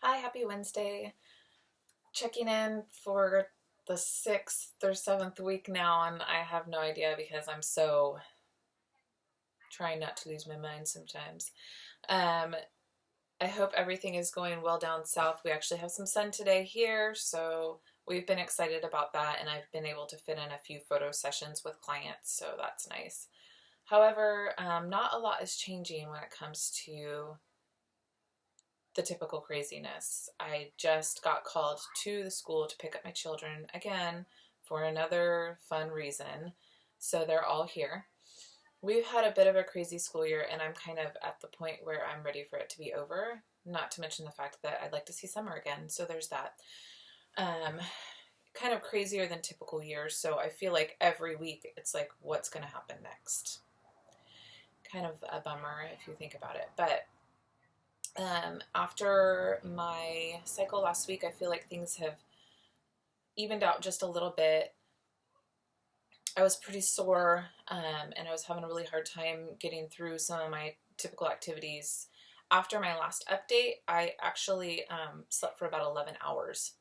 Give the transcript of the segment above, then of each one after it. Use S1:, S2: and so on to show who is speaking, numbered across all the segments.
S1: Hi, happy Wednesday. Checking in for the sixth or seventh week now, and I have no idea because I'm so trying not to lose my mind sometimes. Um, I hope everything is going well down south. We actually have some sun today here, so we've been excited about that, and I've been able to fit in a few photo sessions with clients, so that's nice. However, not a lot is changing when it comes to the typical craziness. I just got called to the school to pick up my children again for another fun reason. So they're all here. We've had a bit of a crazy school year, and I'm kind of at the point where I'm ready for it to be over. Not to mention the fact that I'd like to see summer again. So there's that. Um, Kind of crazier than typical years. So I feel like every week it's like, what's going to happen next? Kind of a bummer if you think about it. But after my cycle last week, I feel like things have evened out just a little bit. I was pretty sore, and I was having a really hard time getting through some of my typical activities. After my last update, I actually slept for about 11 hours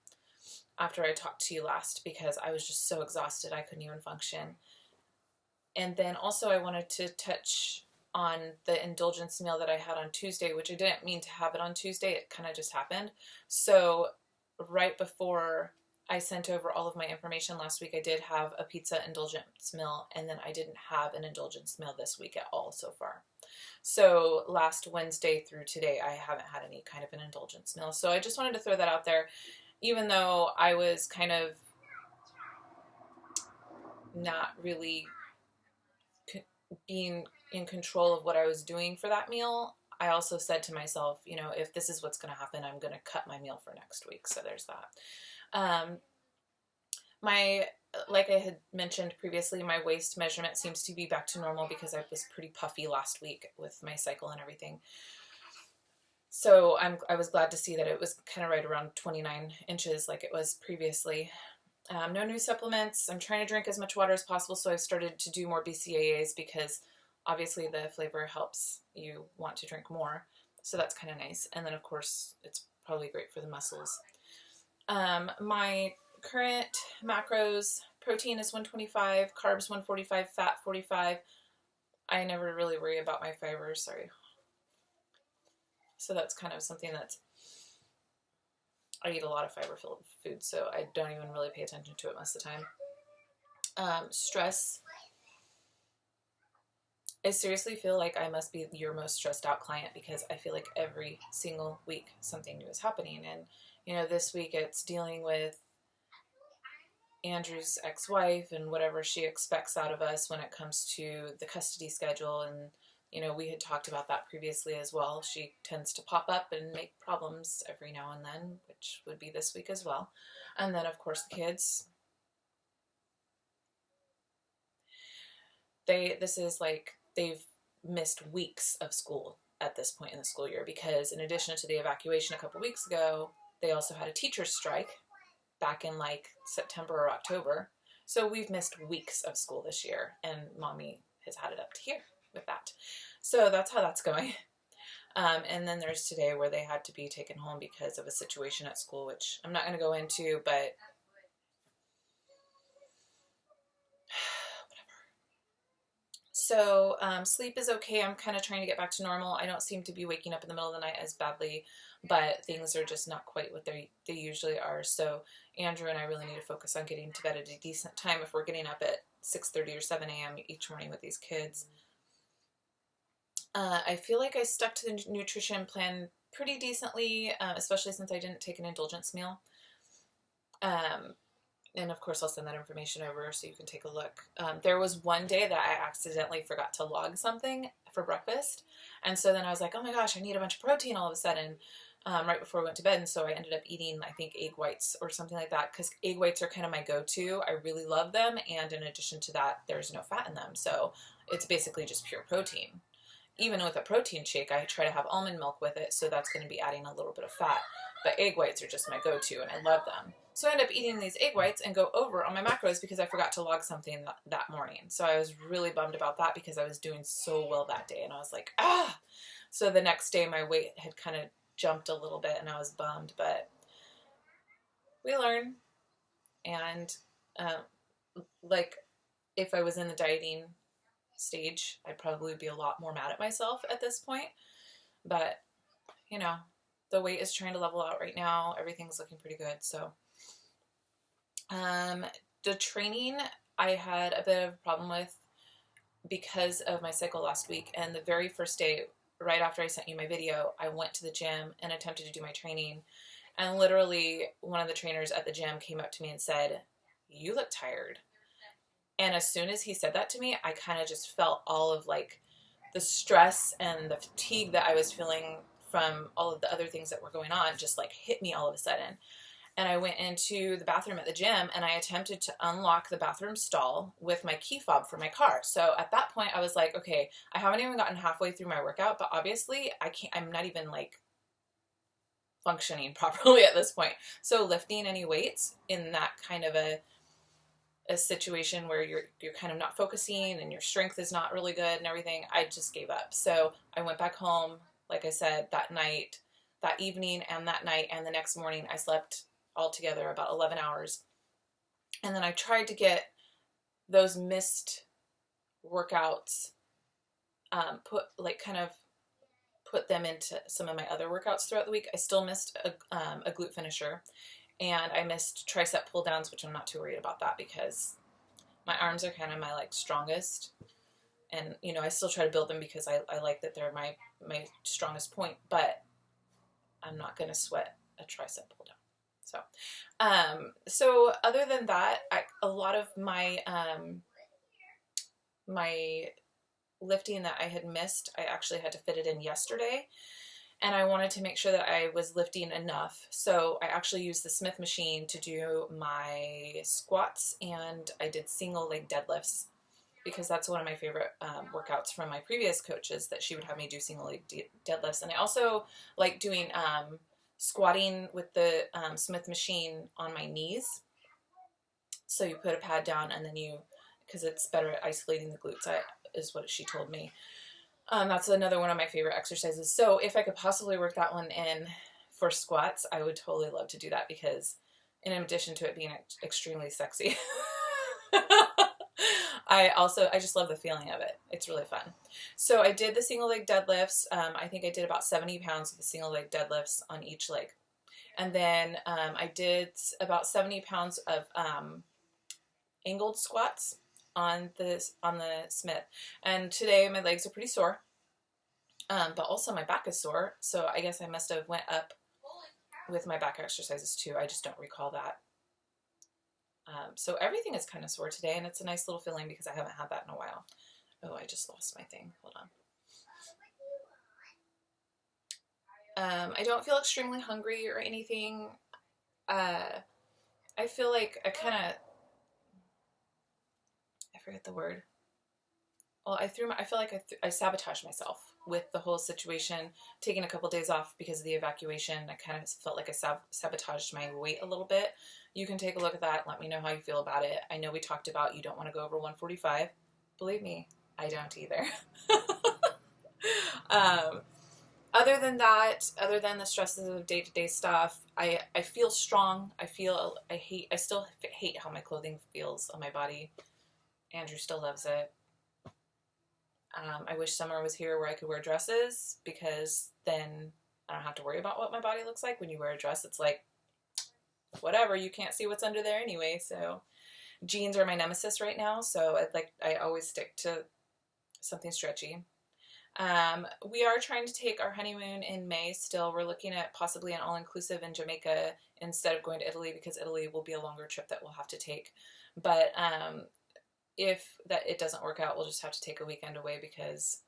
S1: after I talked to you last because I was just so exhausted I couldn't even function. And then also I wanted to touch on the indulgence meal that I had on Tuesday, which I didn't mean to have it on Tuesday. It kind of just happened. So right before I sent over all of my information last week, I did have a pizza indulgence meal, and then I didn't have an indulgence meal this week at all so far. So last Wednesday through today, I haven't had any kind of an indulgence meal. So I just wanted to throw that out there, even though I was kind of not really being in control of what I was doing for that meal. I also said to myself, if this is what's going to happen, I'm going to cut my meal for next week. So there's that. Um, my like I had mentioned previously, my waist measurement seems to be back to normal because I was pretty puffy last week with my cycle and everything. So I was glad to see that it was kind of right around 29 inches like it was previously. No new supplements. I'm trying to drink as much water as possible, so I've started to do more BCAAs because obviously the flavor helps you want to drink more. So that's kind of nice. And then, of course, it's probably great for the muscles. My current macros, protein is 125, carbs 145, fat 45. I never really worry about my fibers, sorry. So that's kind of something that's, I eat a lot of fiber-filled food, so I don't even really pay attention to it most of the time. Stress. I seriously feel like I must be your most stressed out client because I feel like every single week something new is happening. And, this week it's dealing with Andrew's ex-wife and whatever she expects out of us when it comes to the custody schedule. And, we had talked about that previously as well. She tends to pop up and make problems every now and then, which would be this week as well. And then, of course, the kids. This is like they've missed weeks of school at this point in the school year because in addition to the evacuation a couple weeks ago, they also had a teacher's strike back in like September or October. So we've missed weeks of school this year, and mommy has had it up to here with that. So that's how that's going. And then there's today where they had to be taken home because of a situation at school, which I'm not going to go into, but So sleep is okay. I'm kind of trying to get back to normal. I don't seem to be waking up in the middle of the night as badly, but things are just not quite what they usually are. So Andrew and I really need to focus on getting to bed at a decent time if we're getting up at 6:30 or 7 a.m. each morning with these kids. I feel like I stuck to the nutrition plan pretty decently, especially since I didn't take an indulgence meal. And of course I'll send that information over so you can take a look. There was one day that I accidentally forgot to log something for breakfast. And so then I was like, oh my gosh, I need a bunch of protein all of a sudden right before I went to bed. And so I ended up eating, I think, egg whites or something like that because egg whites are kind of my go-to. I really love them. And in addition to that, there's no fat in them. So it's basically just pure protein. Even with a protein shake, I try to have almond milk with it. So that's going to be adding a little bit of fat. But egg whites are just my go-to and I love them. So I end up eating these egg whites and go over on my macros because I forgot to log something that morning. So I was really bummed about that because I was doing so well that day. And I was like, ah! So the next day my weight had kind of jumped a little bit and I was bummed, but we learn. And like if I was in the dieting stage, I'd probably be a lot more mad at myself at this point. But, you know, the weight is trying to level out right now. Everything's looking pretty good. So, the training I had a bit of a problem with because of my cycle last week. And the very first day, right after I sent you my video, I went to the gym and attempted to do my training. And literally one of the trainers at the gym came up to me and said, "You look tired." And as soon as he said that to me, I kind of just felt all of like the stress and the fatigue that I was feeling from all of the other things that were going on just like hit me all of a sudden. And I went into the bathroom at the gym and I attempted to unlock the bathroom stall with my key fob for my car. So at that point I was like, okay, I haven't even gotten halfway through my workout, but obviously I'm not even like functioning properly at this point. So lifting any weights in that kind of a situation where you're kind of not focusing and your strength is not really good and everything, I just gave up. So I went back home, like I said, that night, that evening and that night, and the next morning I slept altogether about 11 hours. And then I tried to get those missed workouts, put them into some of my other workouts throughout the week. I still missed a glute finisher. And I missed tricep pull downs, which I'm not too worried about that because my arms are kind of my like strongest. And, you know, I still try to build them because I like that they're my strongest point, but I'm not going to sweat a tricep pull down. So other than that, a lot of my, my lifting that I had missed, I actually had to fit it in yesterday. And I wanted to make sure that I was lifting enough. So I actually used the Smith machine to do my squats, and I did single leg deadlifts because that's one of my favorite workouts from my previous coaches, that she would have me do single leg deadlifts. And I also like doing squatting with the Smith machine on my knees. So you put a pad down and then because it's better at isolating the glutes, is what she told me. That's another one of my favorite exercises. So if I could possibly work that one in for squats, I would totally love to do that because in addition to it being extremely sexy, I just love the feeling of it. It's really fun. So I did the single leg deadlifts. I think I did about 70 pounds of the single leg deadlifts on each leg. And then I did about 70 pounds of angled squats on the Smith. And today my legs are pretty sore, but also my back is sore. So I guess I must have went up with my back exercises too. I just don't recall that. So everything is kind of sore today, and it's a nice little feeling because I haven't had that in a while. Oh, I just lost my thing. Hold on. I don't feel extremely hungry or anything. I feel like I forget the word. Well, I feel like I sabotaged myself with the whole situation, taking a couple days off because of the evacuation. I kind of felt like I sabotaged my weight a little bit. You can take a look at that. Let me know how you feel about it. I know we talked about you don't want to go over 145. Believe me, I don't either. Other than that, other than the stresses of day-to-day stuff, I feel strong. I still hate how my clothing feels on my body. Andrew still loves it. I wish summer was here where I could wear dresses because then I don't have to worry about what my body looks like. When you wear a dress, it's like, whatever, you can't see what's under there anyway. So jeans are my nemesis right now. So I always stick to something stretchy. We are trying to take our honeymoon in May still. We're looking at possibly an all-inclusive in Jamaica instead of going to Italy because Italy will be a longer trip that we'll have to take. But if it doesn't work out, we'll just have to take a weekend away because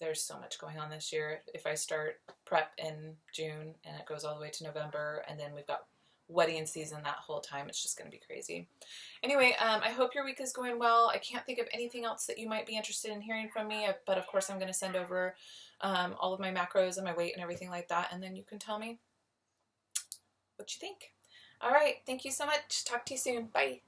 S1: there's so much going on this year. If I start prep in June and it goes all the way to November, and then we've got wedding season that whole time, it's just going to be crazy. Anyway, I hope your week is going well. I can't think of anything else that you might be interested in hearing from me, but of course I'm going to send over all of my macros and my weight and everything like that, and then you can tell me what you think. All right, thank you so much. Talk to you soon. Bye.